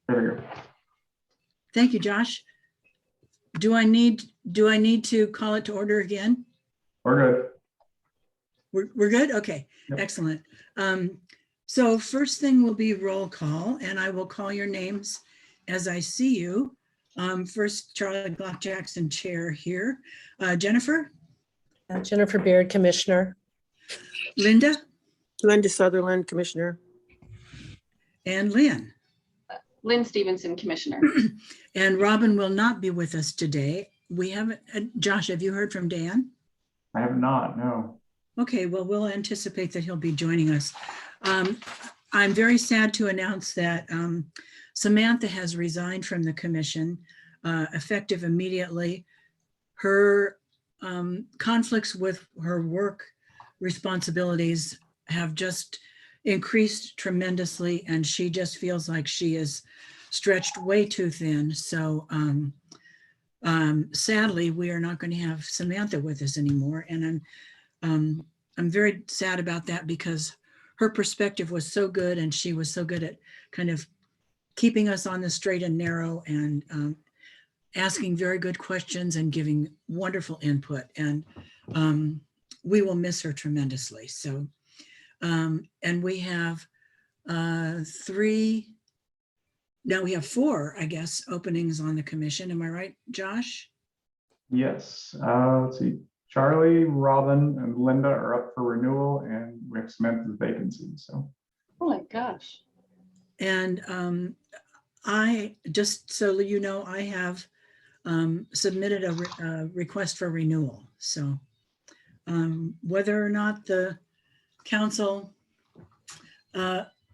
There we go. Thank you, Josh. Do I need to call it to order again? We're good. We're good? Okay, Yep. Excellent. So first thing will be roll call, and I will call your names as I see you. First, Charlie Glock Jackson, chair here. Jennifer? Jennifer Beard, Commissioner. Linda? Linda Sutherland, Commissioner. And Lynn? Lynn Stevenson, Commissioner. And Robin will not be with us today. We haven't, Josh, have you heard from Dan? I have not, no. Okay, well, we'll anticipate that he'll be joining us. I'm very sad to announce that Samantha has resigned from the commission, effective immediately. Her conflicts with her work responsibilities have just increased tremendously, and she just feels like she is stretched way too thin. So sadly, we are not going to have Samantha with us anymore. And I'm very sad about that because her perspective was so good, and she was so good at kind of keeping us on the straight and narrow, and asking very good questions and giving wonderful input. And we will miss her tremendously. So, and we have we have four, I guess, openings on the commission. Am I right, Josh? Yes. Let's see. Charlie, Robin, and Linda are up for renewal, and we have Samantha's vacancy. So. Oh my gosh. And I, just so you know, I have submitted a request for renewal. So whether or not the council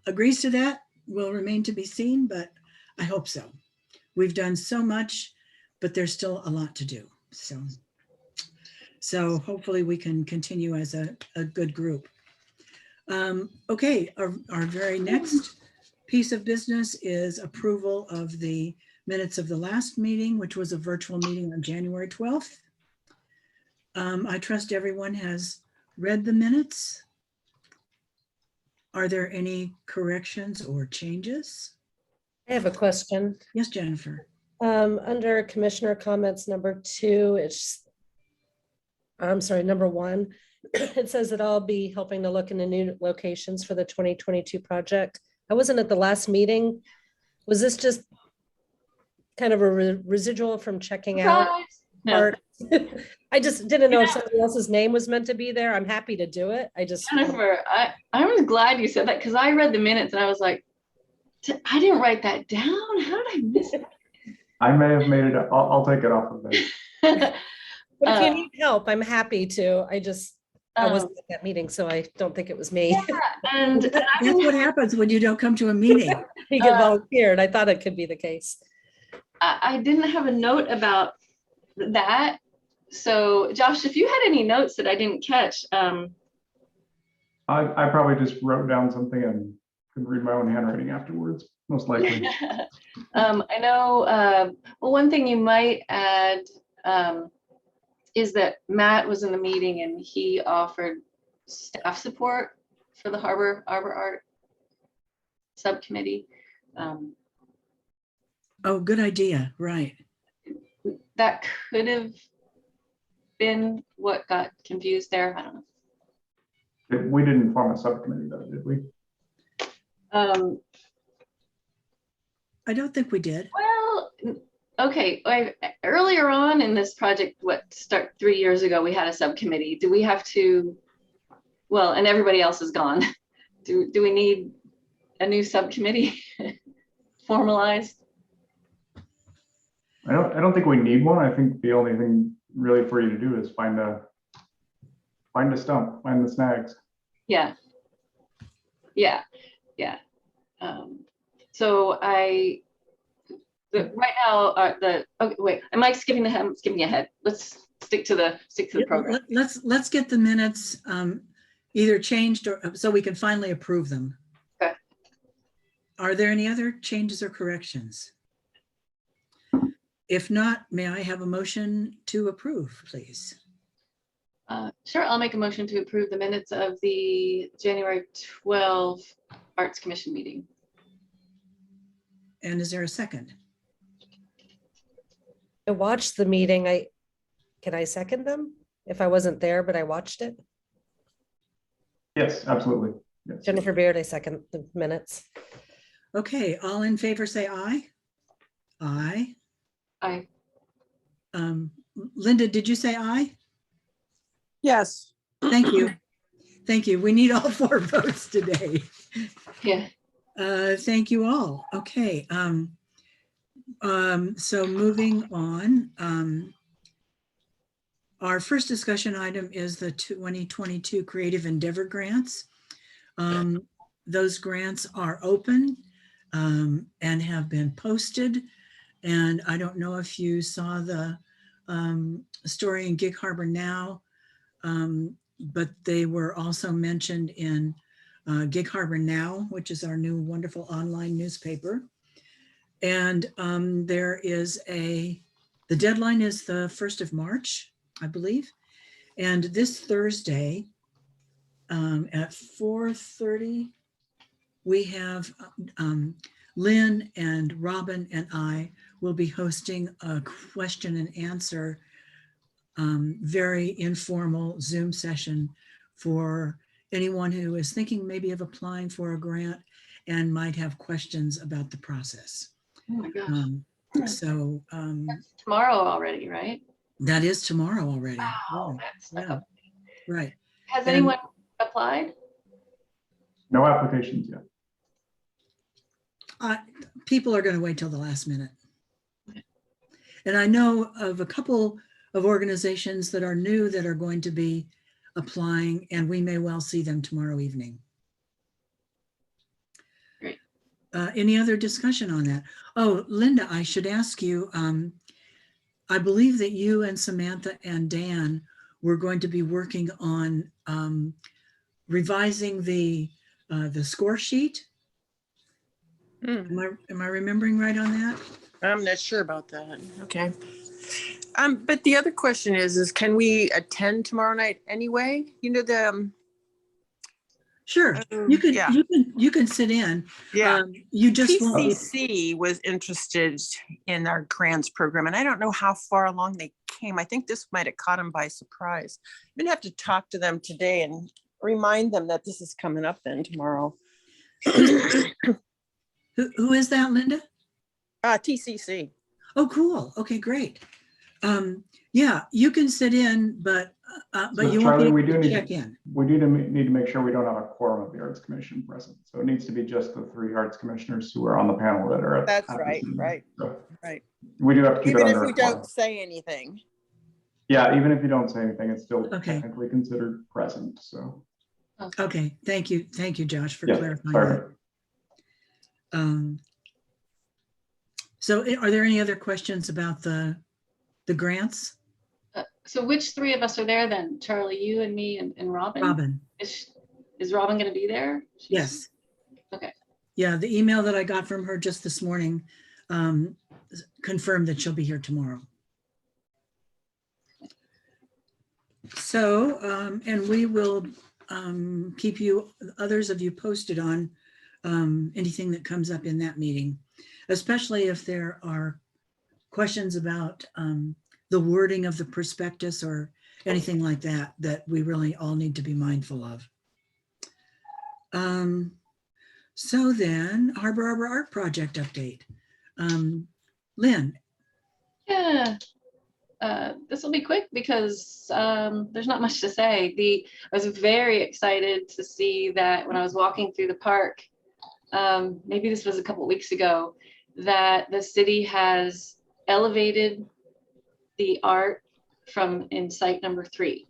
agrees to that will remain to be seen, but I hope so. We've done so much, but there's still a lot to do. So hopefully we can continue as a good group. Okay, our very next piece of business is approval of the minutes of the last meeting, which was a virtual meeting on January 12th. I trust everyone has read the minutes. Are there any corrections or changes? I have a question. Yes, Jennifer. Under Commissioner comments number 2, number 1, it says that I'll be helping to look into new locations for the 2022 project. I wasn't at the last meeting. Was this just kind of a residual from checking out? No. I just didn't know if somebody else's name was meant to be there. I'm happy to do it. Jennifer, I was glad you said that, because I read the minutes and I was like, I didn't write that down. How did I miss it? I may have made it. I'll take it off of there. But if you need help, I'm happy to. I wasn't at that meeting, so I don't think it was me. Yeah, and That's what happens when you don't come to a meeting. You get volunteered. I thought it could be the case. I didn't have a note about that. So Josh, if you had any notes that I didn't catch. I probably just wrote down something and could read my own handwriting afterwards, most likely. I know, well, one thing you might add is that Matt was in the meeting and he offered staff support for the Arbor Art subcommittee. Oh, good idea. Right. That could have been what got confused there. I don't know. We didn't form a subcommittee though, did we? I don't think we did. Well, okay. Earlier on in this project, 3 years ago, we had a subcommittee. Do we have to, well, and everybody else is gone. Do we need a new subcommittee formalized? I don't think we need one. I think the only thing really for you to do is find a stump, find the snags. Yeah. So right now, okay, wait, am I skipping ahead? I'm skipping ahead. Let's stick to the program. Let's get the minutes either changed or so we can finally approve them. Okay. Are there any other changes or corrections? If not, may I have a motion to approve, please? Sure, I'll make a motion to approve the minutes of the January 12 Arts Commission meeting. And is there a second? I watched the meeting. Can I second them? If I wasn't there, but I watched it. Yes, absolutely. Yes. Jennifer Beard, I second the minutes. Okay, all in favor, say aye. Aye. I, Linda, did you say aye? Yes. Thank you. Thank you. We need all 4 votes today. yeah, Thank you all. Okay. So moving on, our first discussion item is the 2022 Creative Endeavor Grants. Those grants are open and have been posted. And I don't know if you saw the story in Gig Harbor Now, but they were also mentioned in Gig Harbor Now, which is our new wonderful online newspaper. And there is the deadline is the 1st of March, I believe. And this Thursday at 4:30, we have Lynn and Robin and I will be hosting a question and answer, very informal Zoom session for anyone who is thinking maybe of applying for a grant and might have questions about the process. oh my gosh, So tomorrow already, right? that is tomorrow already. Wow, Right, that's like yeah, right. has And- anyone applied? No applications yet. People are going to wait till the last minute. And I know of a couple of organizations that are new that are going to be applying, and we may well see them tomorrow evening. Great. Any other discussion on that? Oh, Linda, I should ask you, I believe that you and Samantha and Dan were going to be working on revising the score sheet. Hmm, Am I remembering right on that? I'm not sure about that. Okay. But the other question is can we attend tomorrow night anyway? You know, Sure. You can, yeah. you can sit in. Yeah. You just won't be, PCC was interested in our grants program, and I don't know how far along they came. I think this might have caught them by surprise. I'm gonna have to talk to them today and remind them that this is coming up then tomorrow. who is that, Linda? TCC. Oh, cool. Okay, great. Yeah, you can sit in, but So you won't Charlie, be we able do to need check in. need to make sure we don't have a quorum of the Arts Commission present. So it needs to be just the 3 Arts Commissioners who are on the panel that are at. That's at this right, meeting. right, So right. we do have to keep it Even if under we a quorum. don't say anything. Yeah, even if you don't say anything, it's still Okay. technically considered present. So Okay, thank you, Josh, for yeah, clarifying sorry. that. So are there any other questions about the grants? So which 3 of us are there then? Charlie, you and me and Robin? Robin, Is Robin going to be there? yes. Okay. Yeah, the email that I got from her just this morning confirmed that she'll be here tomorrow. So, and we will keep others of you posted on anything that comes up in that meeting, especially if there are questions about the wording of the prospectus or anything like that, that we really all need to be mindful of. So then, Arbor Art Project update. Lynn. Yeah. This will be quick because there's not much to say. I was very excited to see that when I was walking through the park, maybe this was a couple weeks ago, that the city has elevated the art from in site number 3.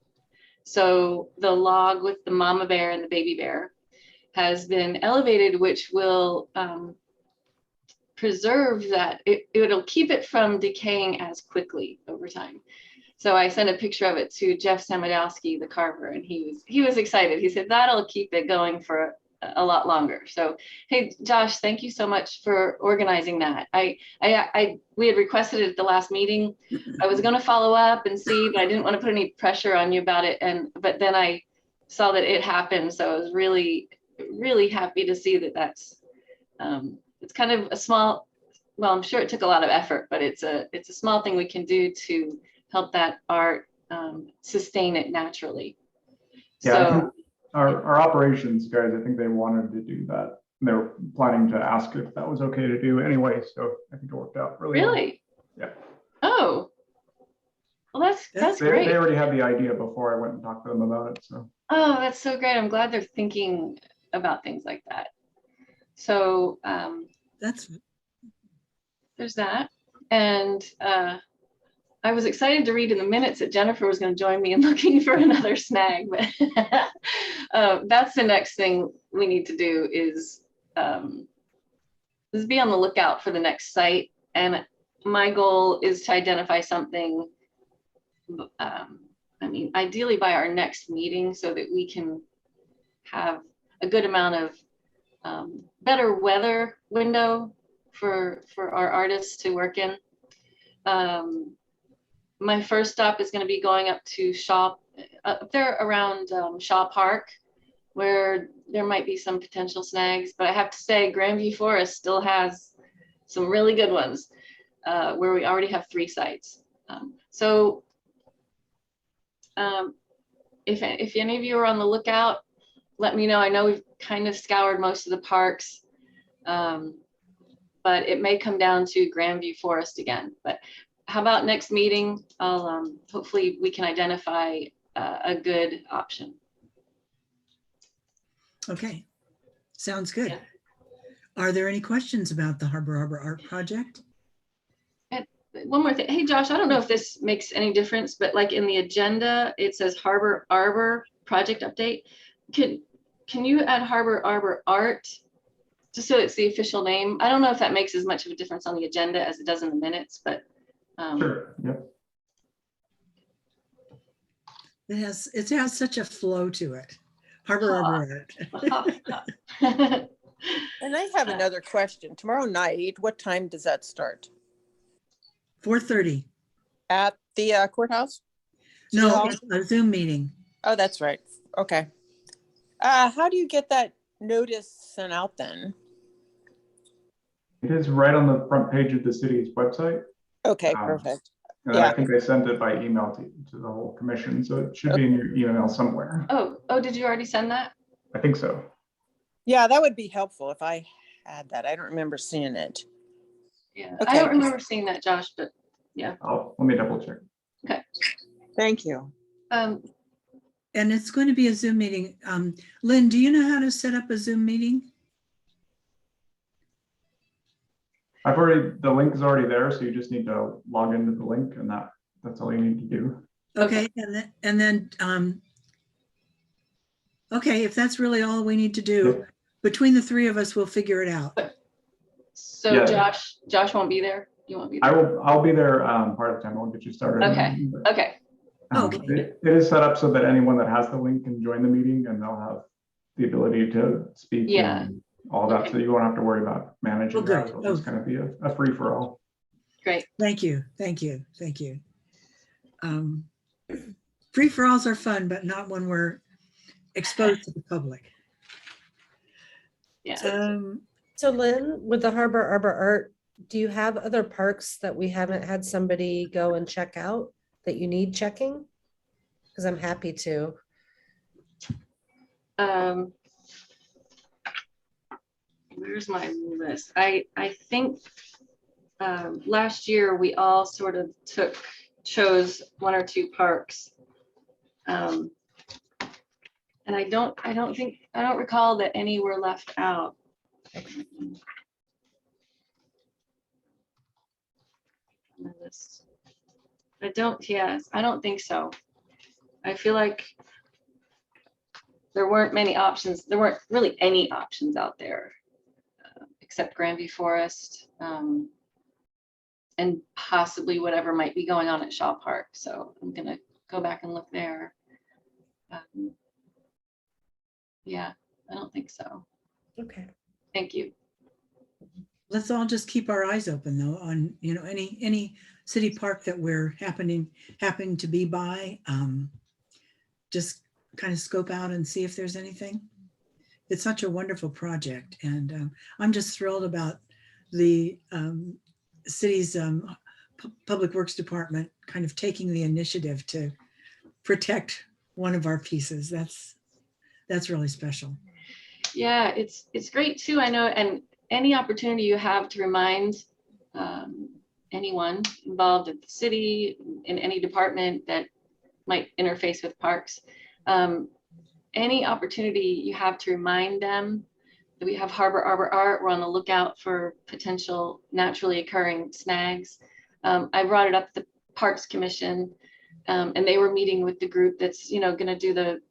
So the log with the mama bear and the baby bear has been elevated, which will preserve that. It'll keep it from decaying as quickly over time. So I sent a picture of it to Jeff Samadowski, the carver, and he was excited. He said that'll keep it going for a lot longer. So, hey, Josh, thank you so much for organizing that. We had requested it at the last meeting. I was going to follow up and see, but I didn't want to put any pressure on you about it. But then I saw that it happened. So I was really, really happy to see that that's, it's kind of a small well, I'm sure it took a lot of effort, but it's a small thing we can do to help that art sustain it naturally. Yeah, I think So, our operations guys, I think they wanted to do that. They were planning to ask if that was okay to do anyway, so I think it worked out really well. really? Yeah. Oh, well, that's They great. already had the idea before I went and talked to them about it, so. Oh, that's so great. I'm glad they're thinking about things like that. So That's, there's that. And I was excited to read in the minutes that Jennifer was going to join me in looking for another snag, but that's the next thing we need to do is be on the lookout for the next site. And my goal is to identify something, I mean, ideally by our next meeting so that we can have a good amount of better weather window for our artists to work in. My first stop is going to be going up to up there around Shaw Park, where there might be some potential snags, but I have to say Grandview Forest still has some really good ones where we already have 3 sites. If any of you are on the lookout, let me know. I know we've kind of scoured most of the parks, but it may come down to Grandview Forest again. But how about next meeting? I'll hopefully we can identify a good option. okay. Sounds good. Yeah. Are there any questions about the Harbor Art Project? One more thing. Hey, Josh, I don't know if this makes any difference, but like in the agenda, it says Arbor project update. Can you add Arbor art just so it's the official name? I don't know if that makes as much of a difference on the agenda as it does in the minutes, but Sure, yep. It has such a flow to it. Arbor Art. And I have another question. Tomorrow night, what time does that start? 4:30. At the courthouse? City No, Hall? it's a Zoom meeting. Oh, that's right. Okay. How do you get that notice sent out then? It is right on the front page of the city's website. Okay, perfect. And then I think I sent it by email to the whole commission, so it should be in your email somewhere. Oh, did you already send that? I think so. Yeah, that would be helpful if I had that. I don't remember seeing it. Yeah, Okay. I don't remember seeing that, Josh, but yeah. Let me double check. Okay. Thank you. And it's going to be a Zoom meeting. Lynn, do you know how to set up a Zoom meeting? The link is already there, so you just need to log into the link, and that's all you need to do. Okay, and then okay, if that's really all we need to do, Yep. between the 3 of us, we'll figure it out. So Yeah. Josh won't be there. You won't be there. I'll be there part of the time. I'll get you started. Okay. Okay. Okay. It is set up so that anyone that has the link can join the meeting, and they'll have the ability to speak. Yeah. And all that, so you won't have to worry about managing Oh, good. that. It'll just kind of be a free for all. Great. Thank you. Free-for-alls are fun, but not when we're exposed to the public. Yeah. So Lynn, with the Arbor Art, do you have other parks that we haven't had somebody go and check out that you need checking? Because I'm happy to. Where's my list? I think last year we all sort of chose 1 or 2 parks. And I don't recall that any were left out. I don't think so. I feel like there weren't many options. There weren't really any options out there except Grandview Forest and possibly whatever might be going on at Shaw Park. So I'm gonna go back and look there. Yeah, I don't think so. Okay. Thank you. Let's all just keep our eyes open though on, any city park that we're happening to be by. Just kind of scope out and see if there's anything. It's such a wonderful project, and I'm just thrilled about the city's Public Works Department kind of taking the initiative to protect one of our pieces. That's really special. Yeah, it's great too. I know, and any opportunity you have to remind anyone involved at the city in any department that might interface with parks, any opportunity you have to remind them that we have Arbor Art. We're on the lookout for potential naturally occurring snags. I brought it up to the Parks Commission, and they were meeting with the group that's going to do the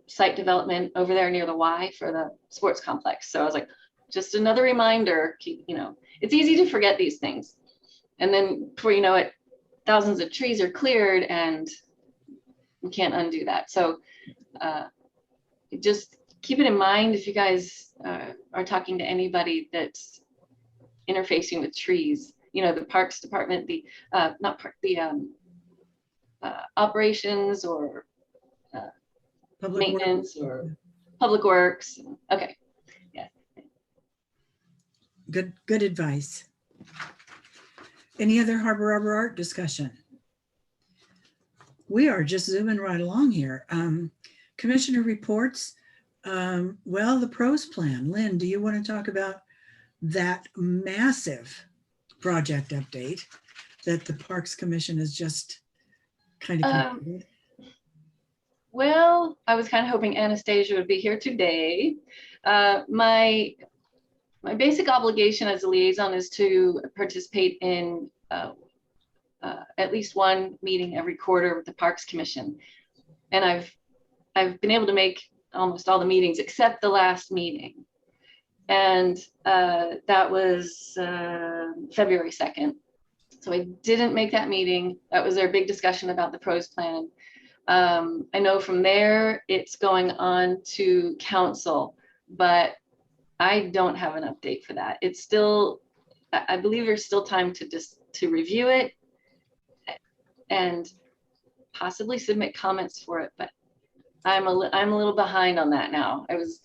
site development over there near the Y for the sports complex. So I was like, just another reminder, it's easy to forget these things. And then before you know it, thousands of trees are cleared and we can't undo that. So just keep it in mind if you guys are talking to anybody that's interfacing with trees, the Parks Department, the operations or maintenance or Public Works. Okay. Yeah. Good advice. Any other Arbor Art discussion? We are just zooming right along here. Commissioner reports. Well, the pros plan. Lynn, do you want to talk about that massive project update that the Parks Commission has just kind of completed? Well, I was kind of hoping Anastasia would be here today. My basic obligation as a liaison is to participate in at least one meeting every quarter with the Parks Commission. And I've been able to make almost all the meetings except the last meeting. And that was February 2nd. So I didn't make that meeting. That was their big discussion about the pros plan. I know from there it's going on to council, but I don't have an update for that. It's still, I believe there's still time to review it and possibly submit comments for it, but I'm a little behind on that now. I was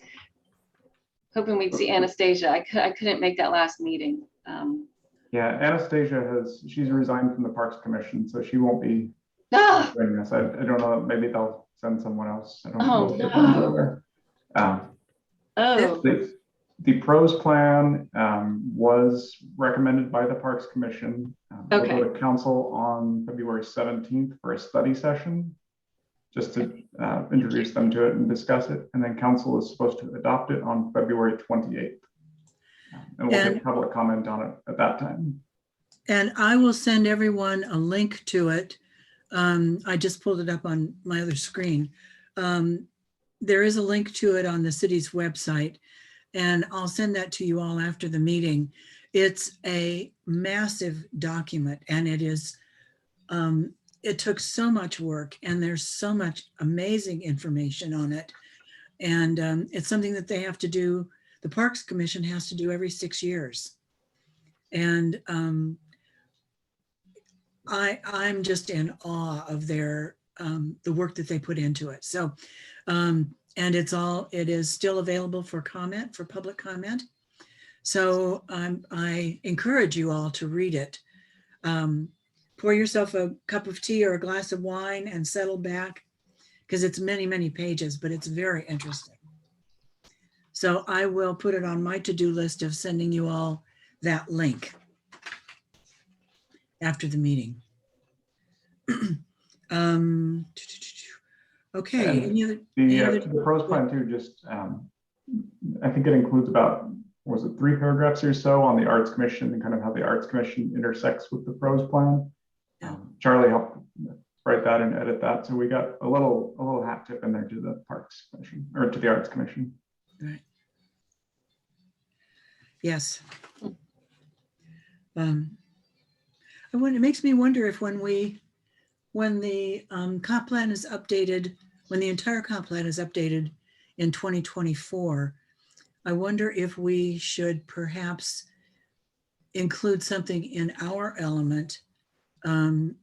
hoping we'd see Anastasia. I couldn't make that last meeting. Yeah, Anastasia she's resigned from the Parks Commission, so she won't be Ah! joining us. I don't know, maybe they'll send someone else. I don't Oh, know. no. Oh, The pros plan was recommended by the Parks Commission. We'll Okay. go to council on February 17th for a study session, just to introduce them to it and discuss it. And then council is supposed to adopt it on February 28th. And we'll get public comment on it at that time. And I will send everyone a link to it. I just pulled it up on my other screen. There is a link to it on the city's website, and I'll send that to you all after the meeting. It's a massive document, and it took so much work, and there's so much amazing information on it. And it's something that they have to do, the Parks Commission has to do every 6 years. And I'm just in awe of the work that they put into it. So, and it is still available for comment, for public comment. So I encourage you all to read it. Pour yourself a cup of tea or a glass of wine and settle back, because it's many, many pages, but it's very interesting. So I will put it on my to-do list of sending you all that link after the meeting. Okay. And any other the pros plan too, just I think it includes about, was it 3 paragraphs or so on the Arts Commission and kind of how the Arts Commission intersects with the pros plan. Yeah. Charlie helped write that and edit that, so we got a little hat tip in there to the Parks Commission, or to the Arts Commission. Right. Yes. It makes me wonder if when the comp plan is updated, when the entire comp plan is updated in 2024, I wonder if we should perhaps include something in our element, kind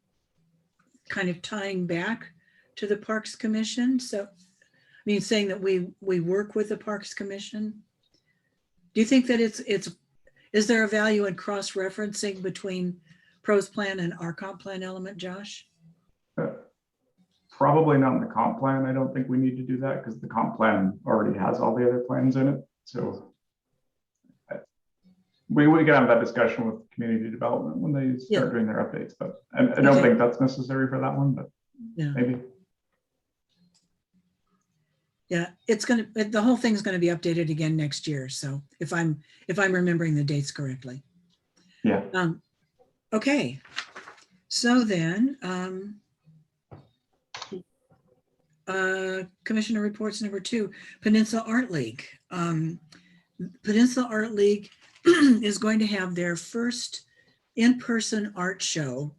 of tying back to the Parks Commission. So, I mean, saying that we work with the Parks Commission. Do you think that it's Is there a value in cross-referencing between pros plan and our comp plan element, Josh? Probably not in the comp plan. I don't think we need to do that because the comp plan already has all the other plans in it. So we can have that discussion with community development when they start doing their updates, but I don't Okay. think that's necessary for that one, but Yeah. maybe. Yeah, the whole thing's gonna be updated again next year. So if I'm remembering the dates correctly. Yeah. Okay, so then, Commissioner reports number 2, Peninsula Art League. Peninsula Art League is going to have their first in-person art show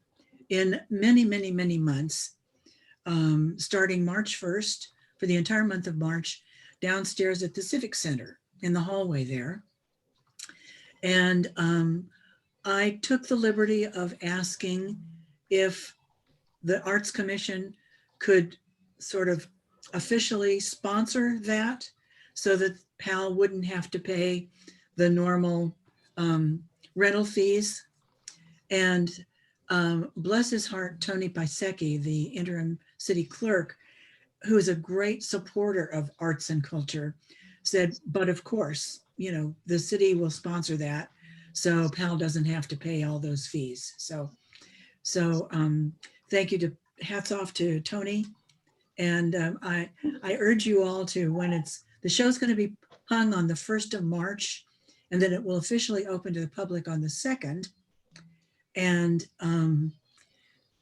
in many, many, many months, starting March 1st for the entire month of March, downstairs at the Civic Center in the hallway there. And I took the liberty of asking if the Arts Commission could sort of officially sponsor that so that PAL wouldn't have to pay the normal rental fees. And bless his heart, Tony Pisecki, the interim city clerk, who is a great supporter of arts and culture, said, but of course, you know, the city will sponsor that. So PAL doesn't have to pay all those fees. So thank you, hats off to Tony. And I urge you all to, when the show's going to be hung on the 1st of March, and then it will officially open to the public on the 2nd. And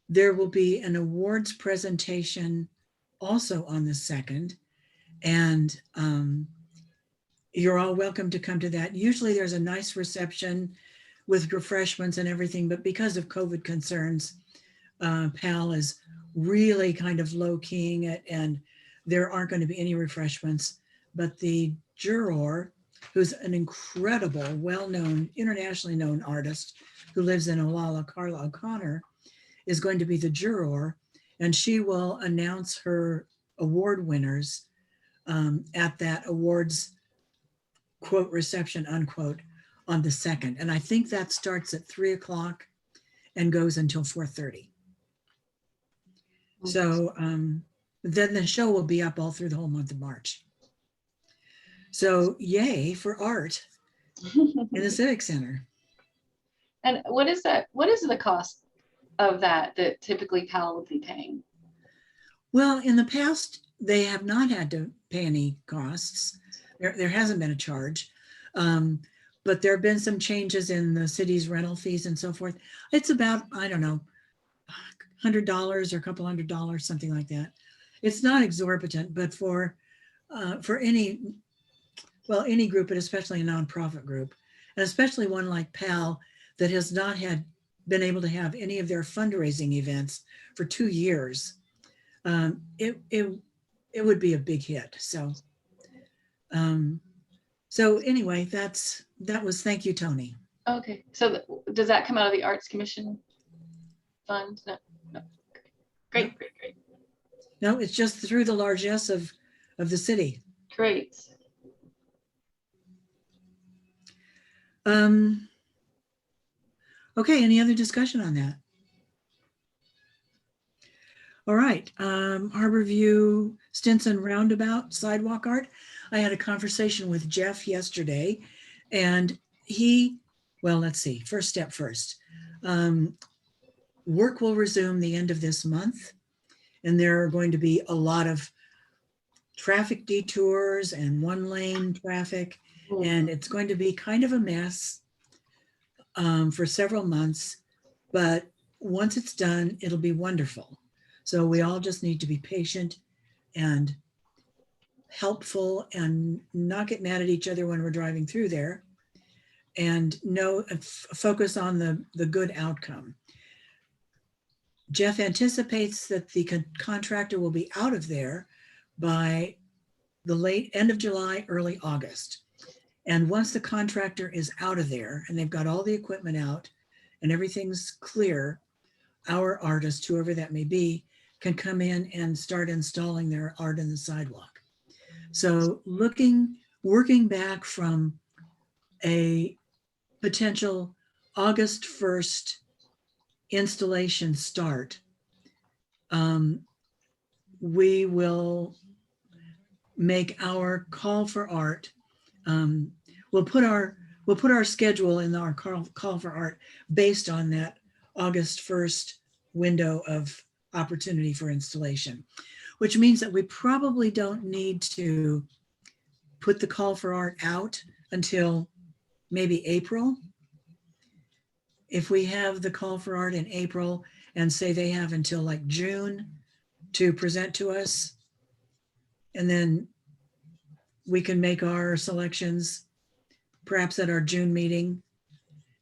there will be an awards presentation also on the 2nd. And you're all welcome to come to that. Usually there's a nice reception with refreshments and everything, but because of COVID concerns, PAL is really kind of low keying it, and there aren't going to be any refreshments. But the juror, who's an incredible, well-known, internationally known artist who lives in Olalla, Carla O'Connor, is going to be the juror, and she will announce her award winners at that awards quote reception unquote on the 2nd. And I think that starts at 3 o'clock and goes until 4:30. So then the show will be up all through the whole month of March. So yay for art in the Civic Center. And what is that? What is the cost of that typically PAL would be paying? Well, in the past, they have not had to pay any costs. There hasn't been a charge, but there have been some changes in the city's rental fees and so forth. It's about, I don't know, $100 or a couple $100, something like that. It's not exorbitant, but for any group, but especially a nonprofit group, and especially one like PAL that has not been able to have any of their fundraising events for 2 years, it would be a big hit. So anyway, thank you, Tony. Okay, so does that come out of the Arts Commission fund? No. Great. No, it's just through the largesse of the city. Great. Okay, any other discussion on that? All right, Harborview, Stinson Roundabout, sidewalk art. I had a conversation with Jeff yesterday, and let's see, first step first. Work will resume the end of this month, and there are going to be a lot of traffic detours and one-lane traffic, and it's going to be kind of a mess for several months, but once it's done, it'll be wonderful. So we all just need to be patient and helpful and not get mad at each other when we're driving through there, and focus on the good outcome. Jeff anticipates that the contractor will be out of there by the late end of July, early August. And once the contractor is out of there and they've got all the equipment out and everything's clear, our artist, whoever that may be, can come in and start installing their art in the sidewalk. So working back from a potential August 1st installation start, we will make our call for art. We'll put our schedule in our call for art based on that August 1st window of opportunity for installation, which means that we probably don't need to put the call for art out until maybe April. If we have the call for art in April and say they have until like June to present to us, and then we can make our selections perhaps at our June meeting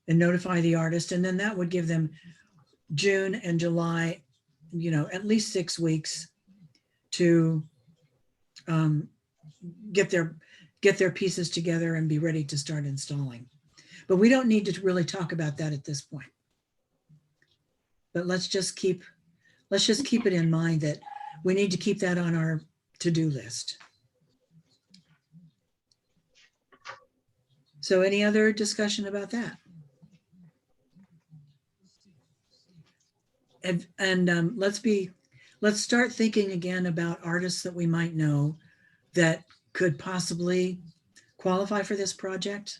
and notify the artist. And then that would give them June and July, at least 6 weeks to get their pieces together and be ready to start installing. But we don't need to really talk about that at this point. But let's just keep it in mind that we need to keep that on our to-do list. So any other discussion about that? And let's start thinking again about artists that we might know that could possibly qualify for this project.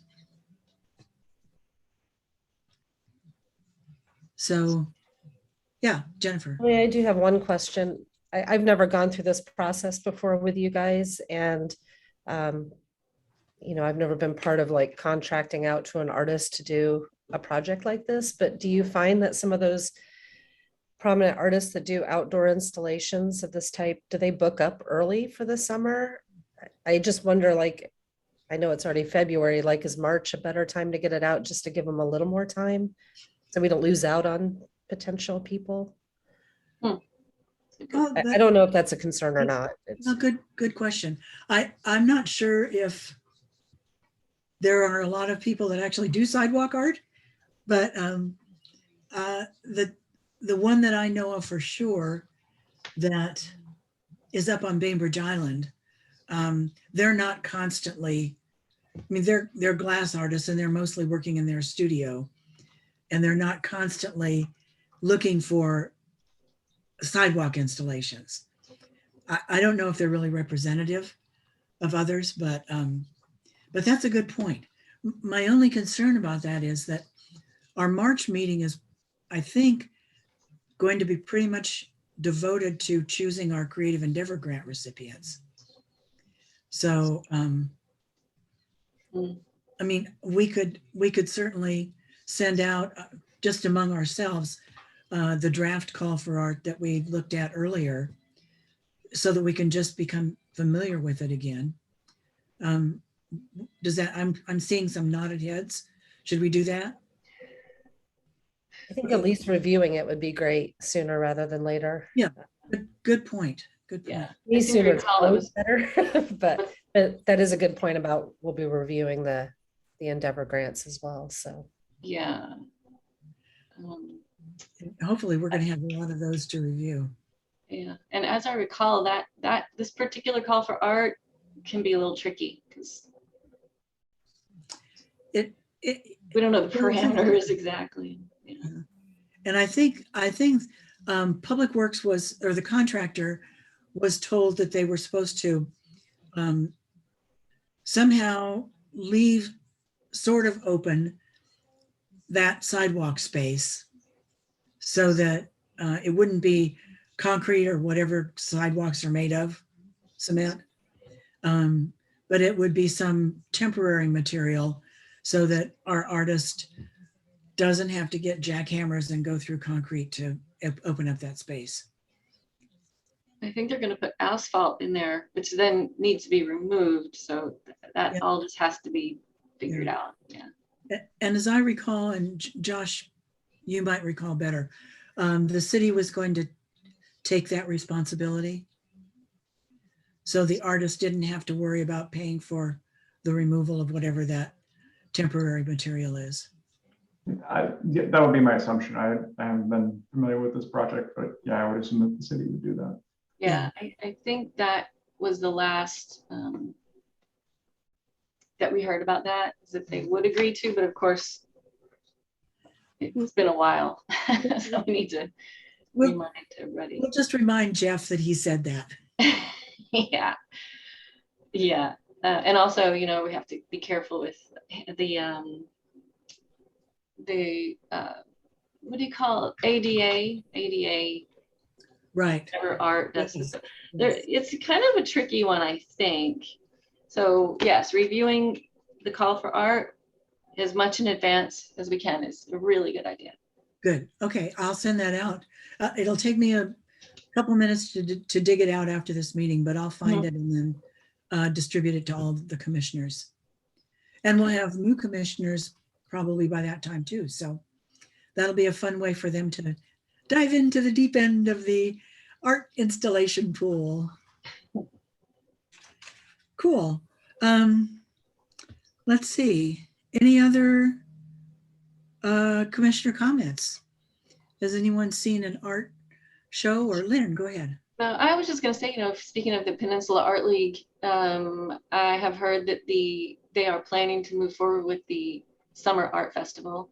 So, yeah, Jennifer. I do have one question. I've never gone through this process before with you guys, and I've never been part of like contracting out to an artist to do a project like this. But do you find that some of those prominent artists that do outdoor installations of this type, do they book up early for the summer? I just wonder, like, I know it's already February, like, is March a better time to get it out just to give them a little more time so we don't lose out on potential people? I don't know if that's a concern or not. It's a good question. I'm not sure if there are a lot of people that actually do sidewalk art, but the one that I know of for sure that is up on Bainbridge Island, they're not constantly, they're glass artists and they're mostly working in their studio, and they're not constantly looking for sidewalk installations. I don't know if they're really representative of others, but that's a good point. My only concern about that is that our March meeting is, I think, going to be pretty much devoted to choosing our Creative Endeavor Grant recipients. So, we could certainly send out just among ourselves the draft call for art that we looked at earlier, so that we can just become familiar with it again. Does that? I'm seeing some nodded heads. Should we do that? I think at least reviewing it would be great sooner rather than later. Yeah, good point. Good point. Yeah. Me sooner is it always was better, but that is a good point about we'll be reviewing the Endeavor grants as well. So yeah. Hopefully we're going to have a lot of those to review. Yeah, and as I recall, that this particular call for art can be a little tricky because we don't know the parameters exactly. Yeah. And I think Public Works the contractor was told that they were supposed to somehow leave sort of open that sidewalk space so that it wouldn't be concrete or whatever sidewalks are made of, cement, but it would be some temporary material so that our artist doesn't have to get jackhammers and go through concrete to open up that space. I think they're going to put asphalt in there, which then needs to be removed. So that all just has to be figured out. Yeah. And as I recall, and Josh, you might recall better, the city was going to take that responsibility. So the artist didn't have to worry about paying for the removal of whatever that temporary material is. Yeah, that would be my assumption. I haven't been familiar with this project, but yeah, I would assume that the city would do that. Yeah, I think that was the last that we heard about that, is that they would agree to, but of course It's been a while. So we need to We'll, remind everybody. we'll just remind Jeff that he said that. Yeah. Yeah. And also, you know, we have to be careful with the what do you call it? ADA, Right. whatever art. That's Yes. there. It's kind of a tricky one, I think. So yes, reviewing the call for art as much in advance as we can is a really good idea. Good. Okay, I'll send that out. It'll take me a couple minutes to dig it out after this meeting, but I'll find it and then distribute it to all the commissioners. And we'll have new commissioners probably by that time too. So that'll be a fun way for them to dive into the deep end of the art installation pool. Cool. Let's see. Any other commissioner comments? Has anyone seen an art show? Or Lynn, go ahead. I was just going to say, you know, speaking of the Peninsula Art League, I have heard that they are planning to move forward with the Summer Art Festival,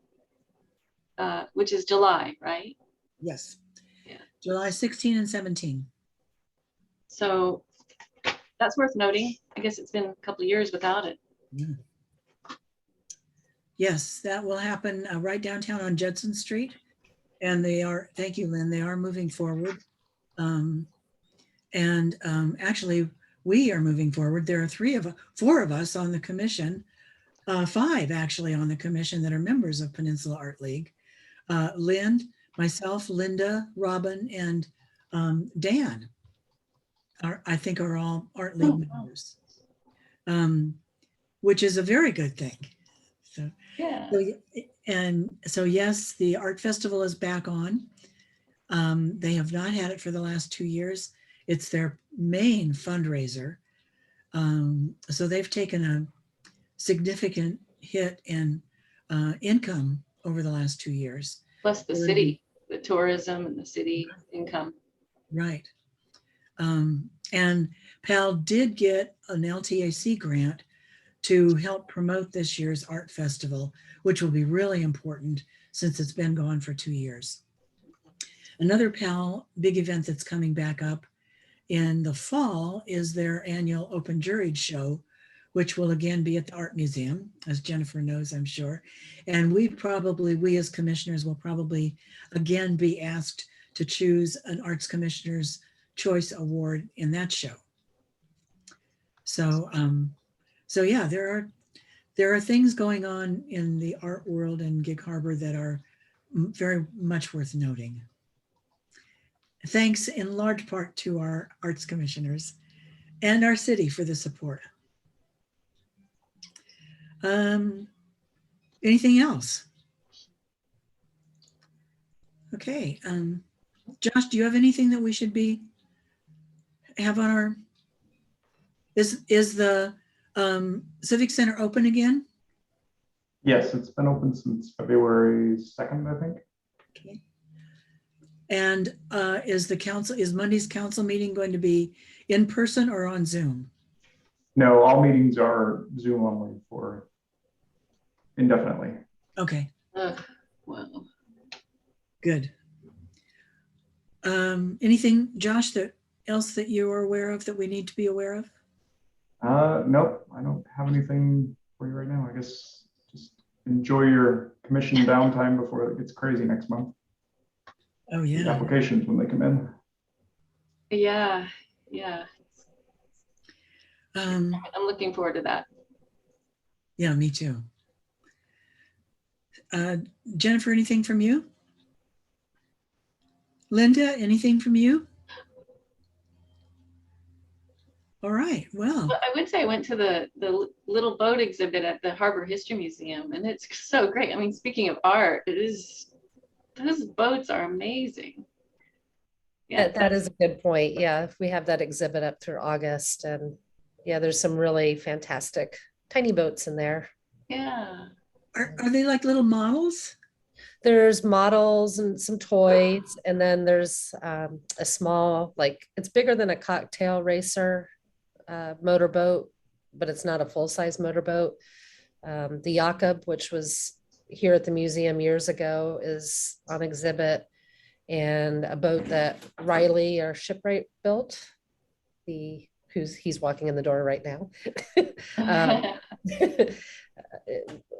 which is July, right? Yes. Yeah. July 16 and 17. So that's worth noting. I guess it's been a couple of years without it. Yeah. Yes, that will happen right downtown on Judson Street. And they are, thank you, Lynn, they are moving forward. Actually, we are moving forward. There are four of us on the commission, five actually on the commission that are members of Peninsula Art League. Lynn, myself, Linda, Robin, and Dan I think are all Art League members, which is a very good thing. So, Yeah. so yes, the art festival is back on. They have not had it for the last 2 years. It's their main fundraiser. So they've taken a significant hit in income over the last 2 years. Plus the city, the tourism and the city income. Right. And PAL did get an LTAC grant to help promote this year's art festival, which will be really important since it's been gone for 2 years. Another PAL big event that's coming back up in the fall is their annual open juried show, which will again be at the Art Museum, as Jennifer knows, I'm sure. And we as commissioners will probably again be asked to choose an Arts Commissioner's Choice Award in that show. So, so yeah, there are things going on in the art world in Gig Harbor that are very much worth noting. Thanks in large part to our arts commissioners and our city for the support. Anything else? Okay, Josh, do you have anything that we should have on our, is the Civic Center open again? Yes, it's been open since February 2nd, I think. Okay. And is Monday's council meeting going to be in person or on Zoom? No, all meetings are Zoom only for indefinitely. Okay. Wow. Good. Anything, Josh, else that you are aware of that we need to be aware of? Nope, I don't have anything for you right now. I guess just enjoy your commission downtime before it gets crazy next month. Oh yeah. The applications when they come in. Yeah, yeah. I'm looking forward to that. Yeah, me too. Jennifer, anything from you? Linda, anything from you? All right, well. I would say I went to the little boat exhibit at the Harbor History Museum, and it's so great. I mean, speaking of art, those boats are amazing. Yeah, that is a good point. Yeah, we have that exhibit up through August, and yeah, there's some really fantastic tiny boats in there. Yeah. Are they like little models? There's models and some toys, and then there's a small, like, it's bigger than a cocktail racer motorboat, but it's not a full-size motorboat. The Jakob, which was here at the museum years ago is on exhibit, and a boat that Riley, our shipwright, built. He's walking in the door right now.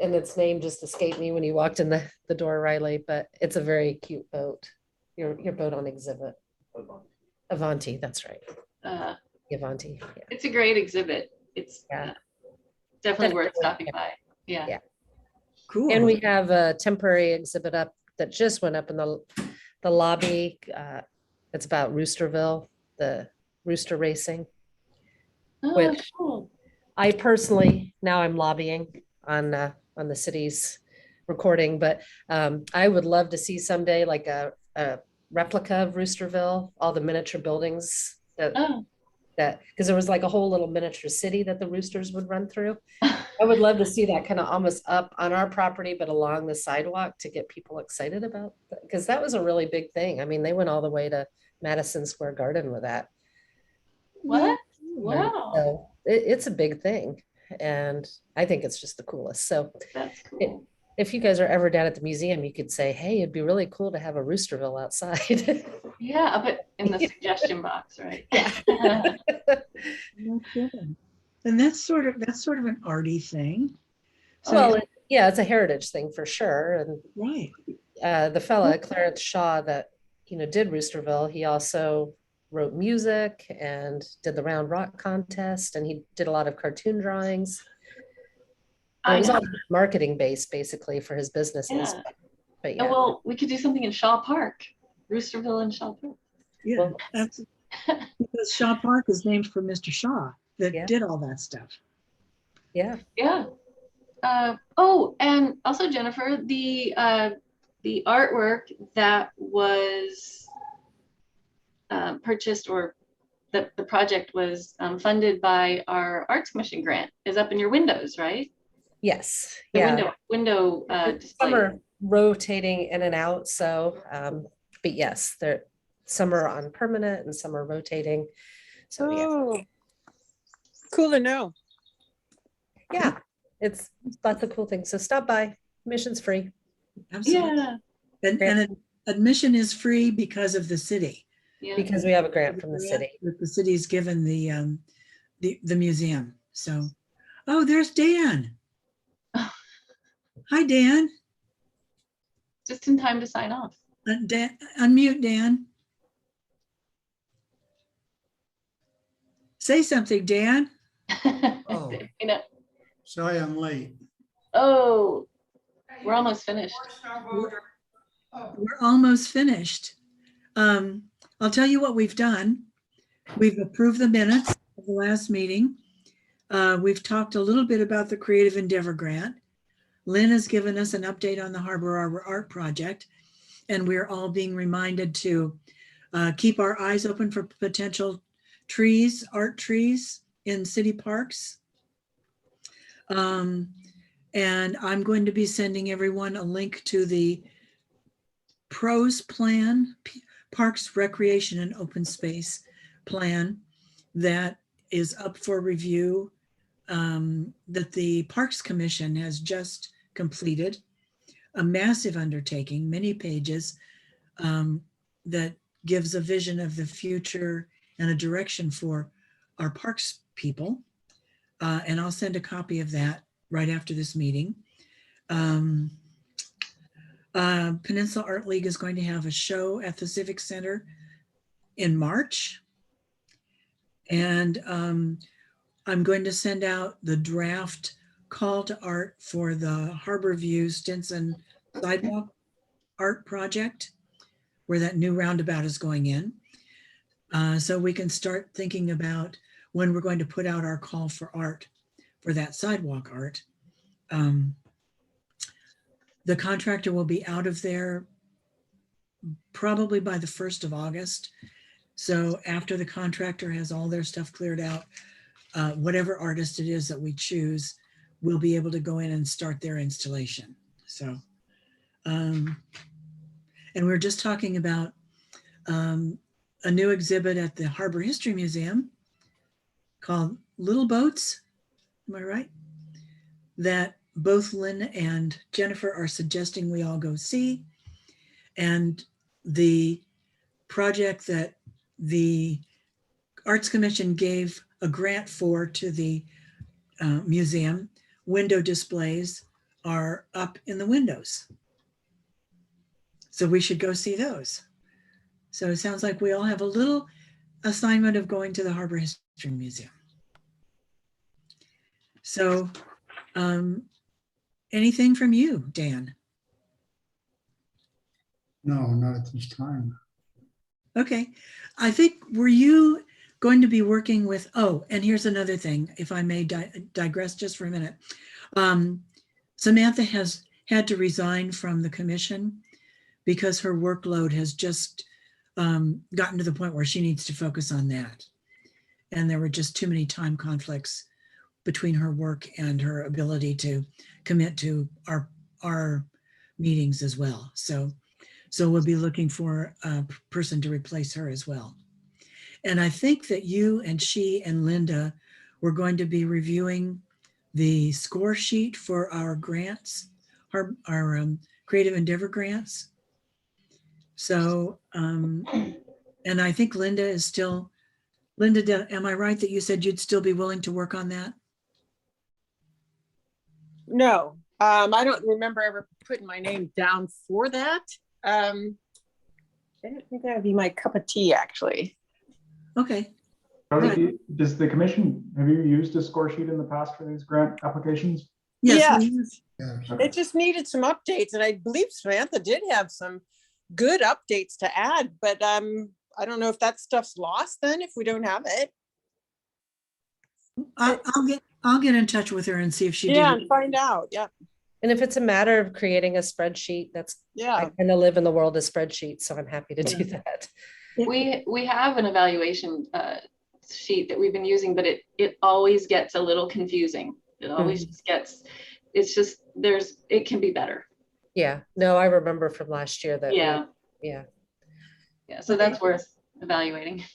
And its name just escaped me when you walked in the door, Riley, but it's a very cute boat. Your boat on exhibit. Avanti, that's right. Avanti. Yeah. It's a great exhibit. It's Yeah. definitely worth Definitely, stopping by. Yeah. Yeah. Cool. And we have a temporary exhibit up that just went up in the lobby. It's about Roosterville, the rooster racing. Oh, Which- cool. I personally, now I'm lobbying on the city's recording, but I would love to see someday like a replica of Roosterville, all the miniature buildings Oh. because there was like a whole little miniature city that the roosters would run through. I would love to see that kind of almost up on our property, but along the sidewalk to get people excited about, because that was a really big thing. I mean, they went all the way to Madison Square Garden with that. What? Wow. So it's a big thing. And I think it's just the coolest. So That's cool. if you guys are ever down at the museum, you could say, hey, it'd be really cool to have a Roosterville outside. Yeah, I'll put in the suggestion box, right? No kidding. And that's sort of an arty thing. So, Well, yeah, it's a heritage thing for sure. And right. the fella, Clarence Shaw, that, did Roosterville, he also wrote music and did the Round Rock contest, and he did a lot of cartoon drawings. It was all marketing based basically for his businesses. Yeah. But Oh, yeah. well, we could do something in Shaw Park, Roosterville and Shaw Park. Yeah, Well- that's because Shaw Park is named for Mr. Shaw that Yeah. did all that stuff. Yeah. Yeah. Oh, and also Jennifer, the artwork that was purchased, or the project was funded by our Arts Commission grant, is up in your windows, right? Yes. The Yeah. window Some display. are rotating in and out. So, but yes, some are on permanent and some are rotating. So yeah. Oh, cool to know. Yeah, it's lots of cool things. So stop by. Admission's free. Absolutely. Yeah. And admission is free because of the city. Yeah. Because we have a grant from the city. That the city's given the museum. So, oh, there's Dan. Hi, Dan. Just in time to sign off. Dan, unmute, Dan. Say something, Dan. Oh. You know, Sorry, I'm late. oh, we're almost finished. We're almost finished. I'll tell you what we've done. We've approved the minutes of the last meeting. We've talked a little bit about the Creative Endeavor Grant. Lynn has given us an update on the Arbor Art Project, and we're all being reminded to keep our eyes open for potential trees, art trees in city parks. And I'm going to be sending everyone a link to the PROS plan, Parks, Recreation, and Open Space plan that is up for review, that the Parks Commission has just completed. A massive undertaking, many pages, that gives a vision of the future and a direction for our parks people. And I'll send a copy of that right after this meeting. Peninsula Art League is going to have a show at the Civic Center in March. And I'm going to send out the draft call to art for the Harborview Stinson Sidewalk art project, where that new roundabout is going in. So we can start thinking about when we're going to put out our call for art for that sidewalk art. The contractor will be out of there probably by the 1st of August. So after the contractor has all their stuff cleared out, whatever artist it is that we choose, we'll be able to go in and start their installation. So, and we're just talking about a new exhibit at the Harbor History Museum called Little Boats, am I right? That both Lynn and Jennifer are suggesting we all go see. And the project that the Arts Commission gave a grant for to the museum, window displays are up in the windows. So we should go see those. So it sounds like we all have a little assignment of going to the Harbor History Museum. So anything from you, Dan? No, not at this time. Okay. I think, were you going to be working with, oh, and here's another thing, if I may digress just for a minute. Samantha has had to resign from the commission because her workload has just gotten to the point where she needs to focus on that. And there were just too many time conflicts between her work and her ability to commit to our meetings as well. So we'll be looking for a person to replace her as well. And I think that you and she and Linda were going to be reviewing the score sheet for our grants, our creative endeavor grants. So, and I think Linda is still, Linda, am I right that you said you'd still be willing to work on that? No, I don't remember ever putting my name down for that. I don't think that would be my cup of tea, actually. Okay. Charlie, does the commission, have you used a score sheet in the past for these grant applications? Yes. Yes. It just needed some updates, and I believe Samantha did have some good updates to add, but I don't know if that stuff's lost then if we don't have it. I'll get in touch with her and see if she Yeah, did. and find out. Yeah. And if it's a matter of creating a spreadsheet, that's, Yeah. I kind of live in the world of spreadsheets, so I'm happy to do that. We have an evaluation sheet that we've been using, but it always gets a little confusing. It always just gets, it's just, it can be better. Yeah, no, I remember from last year that. Yeah. Yeah. So that's worth evaluating.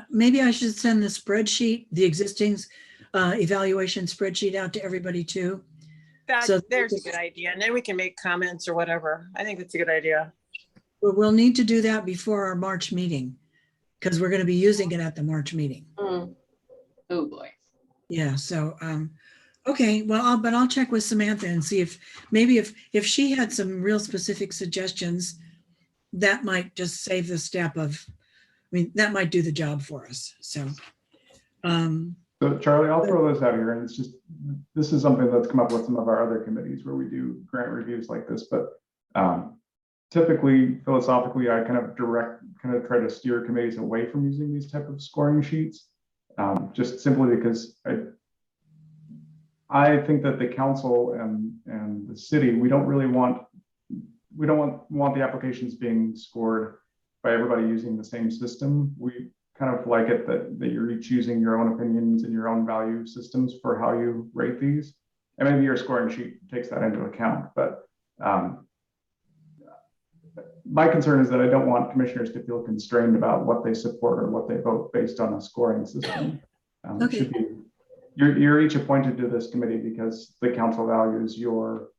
Maybe I should send the spreadsheet, the existing evaluation spreadsheet out to everybody too. So There's a good idea. And then we can make comments or whatever. I think that's a good idea. We'll need to do that before our March meeting because we're going to be using it at the March meeting. Oh boy. Yeah. So, okay. Well, but I'll check with Samantha and see if maybe if she had some real specific suggestions, that might just save the step of, I mean, that might do the job for us. So, So Charlie, I'll throw this out here, and it's just, this is something that's come up with some of our other committees where we do grant reviews like this, but typically, philosophically, I kind of try to steer committees away from using these type of scoring sheets, just simply because I think that the council and the city, we don't want the applications being scored by everybody using the same system. We kind of like it that you're each using your own opinions and your own value systems for how you rate these. And maybe your scoring sheet takes that into account, but my concern is that I don't want commissioners to feel constrained about what they support or what they vote based on a scoring system. It should be, you're each appointed to this committee because the council values your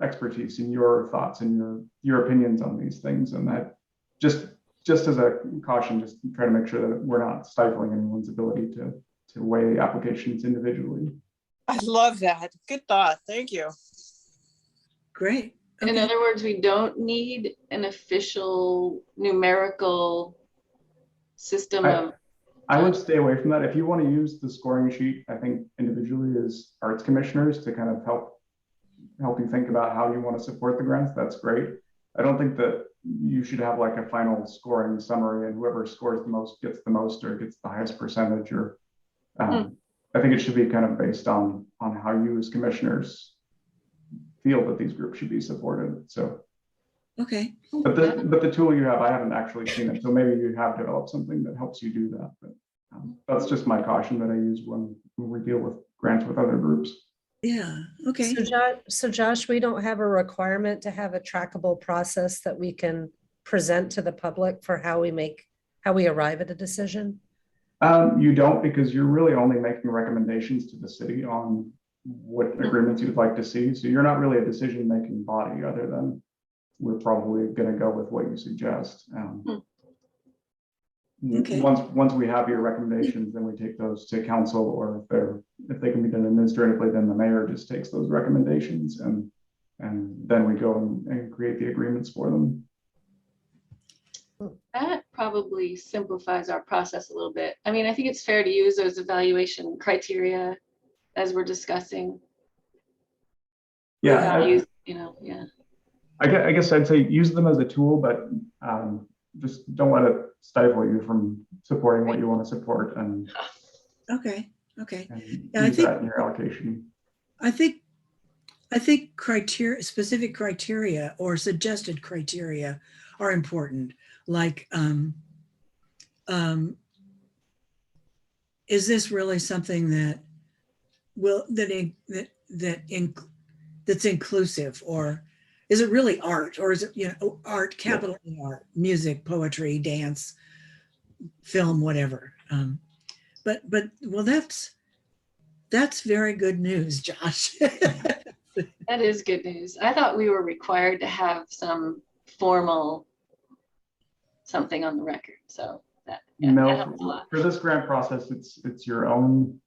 expertise and your thoughts and your opinions on these things. And that just as a caution, just try to make sure that we're not stifling anyone's ability to weigh applications individually. I love that. Good thought. Thank you. great. Okay. In other words, we don't need an official numerical system of. I would stay away from that. If you want to use the scoring sheet, I think individually as arts commissioners to kind of help you think about how you want to support the grants, that's great. I don't think that you should have like a final scoring summary and whoever scores the most gets the most or gets the highest percentage, or I think it should be kind of based on how you as commissioners feel that these groups should be supported. So, Okay. but the tool you have, I haven't actually seen it. So maybe you have developed something that helps you do that. But that's just my caution that I use when we deal with grants with other groups. Yeah. Okay. So Josh, we don't have a requirement to have a trackable process that we can present to the public for how we arrive at a decision? You don't, because you're really only making recommendations to the city on what agreements you'd like to see. So you're not really a decision-making body other than we're probably going to go with what you suggest. Okay. Once we have your recommendations, then we take those to council, or if they can be done administratively, then the mayor just takes those recommendations and then we go and create the agreements for them. That probably simplifies our process a little bit. I mean, I think it's fair to use those evaluation criteria as we're discussing. Yeah, without yeah. I guess I'd say use them as a tool, but just don't let it stifle you from supporting what you want to support, and Okay. Yeah, use that in your allocation. I think specific criteria or suggested criteria are important. Like, is this really something that that's inclusive, or is it really art, or is it art, capital A art, music, poetry, dance, film, whatever. But well, that's very good news, Josh. That is good news. I thought we were required to have some formal something on the record. So that helps a lot. For this grant process, it's your own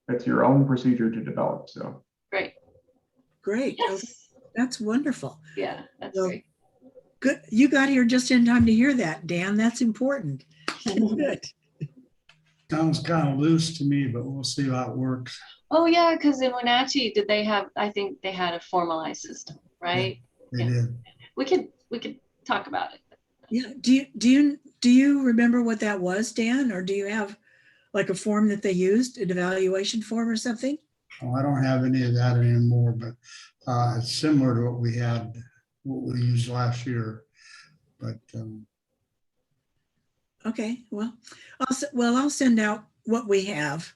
procedure to develop. So Great. Yes. Okay. That's wonderful. Yeah, that's So, great. good. You got here just in time to hear that, Dan. That's important. Good. Sounds kind of loose to me, but we'll see how it works. Oh yeah, because in Wenatchee, I think they had a formalized system, right? They Yeah. did. We could talk about it. Yeah. Do you remember what that was, Dan? Or do you have like a form that they used, an evaluation form or something? Oh, I don't have any of that anymore, but it's similar to what we used last year. But Okay. Well, I'll send out what we have,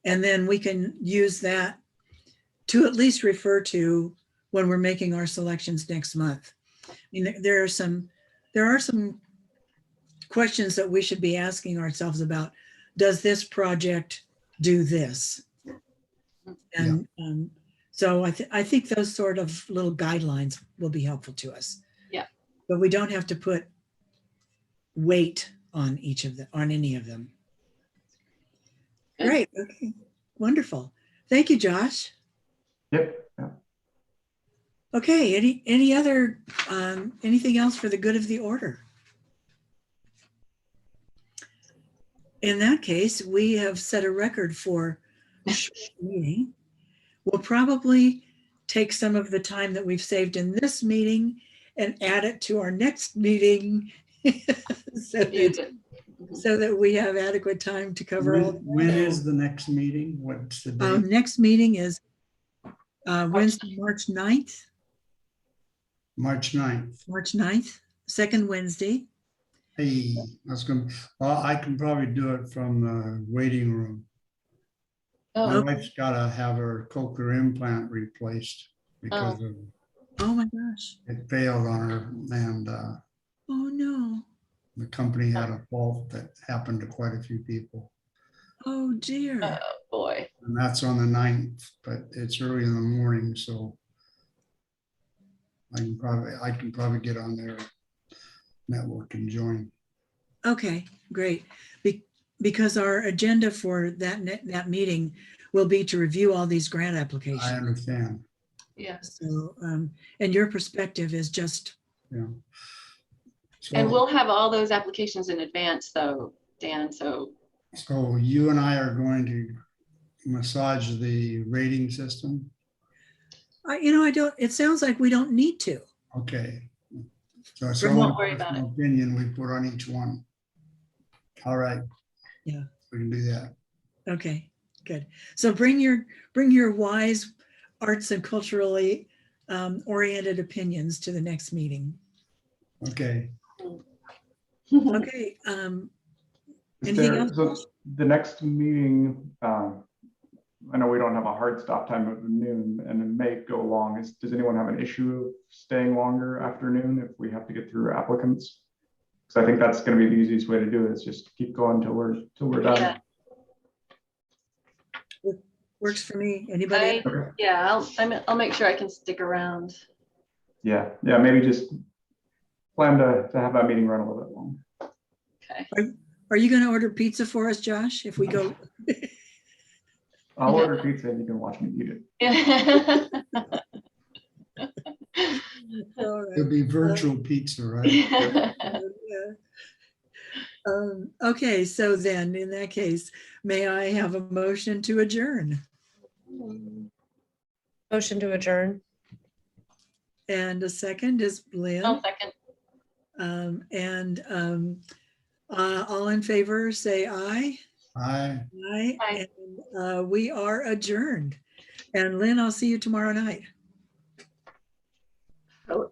and then we can use that to at least refer to when we're making our selections next month. I mean, there are some questions that we should be asking ourselves about. Does this project do this? And so I think those sort of little guidelines will be helpful to us. Yeah. But we don't have to put weight on any of them. Good. Great. Okay. Wonderful. Thank you, Josh. Yep. Yeah. Okay. Any other anything else for the good of the order? In that case, we have set a record for a short meeting. We'll probably take some of the time that we've saved in this meeting and add it to our next meeting so that we have adequate time to cover all. when is the next meeting? What's the date? Next meeting is Wednesday, March 9th. March 9th. March 9th, second Wednesday. Hey, I can probably do it from the waiting room. My Oh, wife's got to have her cochlear implant replaced because of Oh my gosh. it failed on her, and Oh no. the company had a fault that happened to quite a few people. Oh dear. oh boy. And that's on the 9th, but it's early in the morning, so I can probably get on their network and join. Okay, great. Because our agenda for that meeting will be to review all these grant I applications. understand. Yeah. So, and your perspective is just, Yeah. And we'll have all those applications in advance though, Dan. So you and I are going to massage the rating system. it sounds like we don't need to. Okay. So it's Don't only worry about it. opinion we put on each one. All right. Yeah. We can do that. Okay, good. So bring your wise arts and culturally oriented opinions to the next meeting. Okay. Okay. Anything else? So the next meeting, I know we don't have a hard stop time of noon, and it may go long. Does anyone have an issue of staying longer afternoon if we have to get through applicants? Because I think that's going to be the easiest way to do it, is just keep going till we're done. Yeah. Works for me. Anybody? Okay. Yeah, I'll make sure I can stick around. Yeah, maybe just plan to have that meeting run a little bit long. Okay. Are you going to order pizza for us, Josh, if we go? I'll order pizza and you can watch me eat it. Yeah. All right. It'll be virtual pizza, right? Yeah. Yeah. Okay, so then in that case, may I have a motion to adjourn? Motion to adjourn. And a second is Lynn. I'll second. All in favor, say aye. Aye. Aye. Aye. And we are adjourned. And Lynn, I'll see you tomorrow night. Oh,